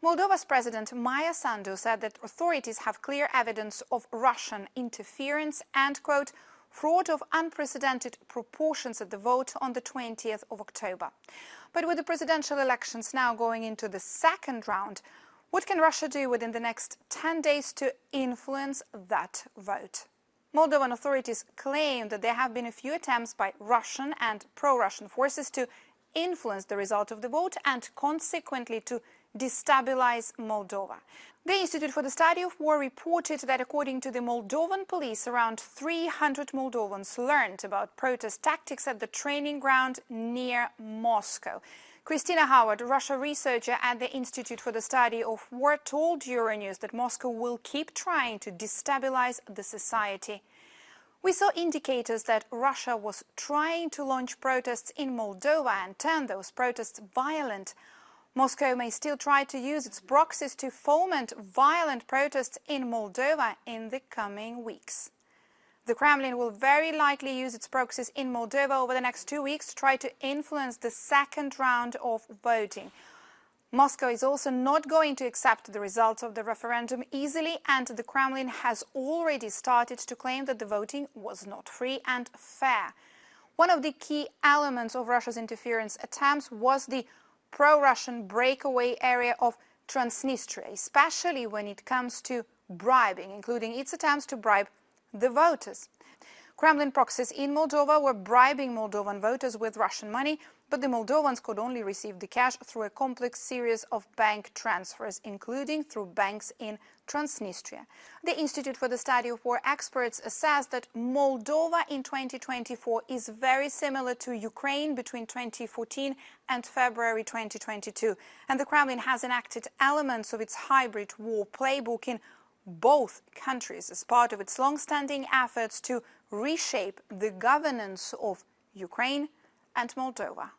Moldova's president Maia Sandu said that authorities have clear evidence of Russian interference and, quote, fraud of unprecedented proportions at the vote on the 20th of October. But with the presidential elections now going into the second round, what can Russia do within the next 10 days to influence that vote? Moldovan authorities claim that there have been a few attempts by Russian and pro-Russian forces to influence the result of the vote and consequently to destabilize Moldova. The Institute for the Study of War reported that according to the Moldovan police, around 300 Moldovans learned about protest tactics at the training ground near Moscow. Christina Howard, Russia researcher at the Institute for the Study of War, told Euronews that Moscow will keep trying to destabilize the society. We saw indicators that Russia was trying to launch protests in Moldova and turn those protests violent. Moscow may still try to use its proxies to foment violent protests in Moldova in the coming weeks. The Kremlin will very likely use its proxies in Moldova over the next 2 weeks to try to influence the second round of voting. Moscow is also not going to accept the results of the referendum easily, and the Kremlin has already started to claim that the voting was not free and fair. One of the key elements of Russia's interference attempts was the pro-Russian breakaway area of Transnistria, especially when it comes to bribing, including its attempts to bribe the voters. Kremlin proxies in Moldova were bribing Moldovan voters with Russian money, but the Moldovans could only receive the cash through a complex series of bank transfers, including through banks in Transnistria. The Institute for the Study of War experts assess that Moldova in 2024 is very similar to Ukraine between 2014 and February 2022, and the Kremlin has enacted elements of its hybrid war playbook in both countries as part of its long-standing efforts to reshape the governance of Ukraine and Moldova.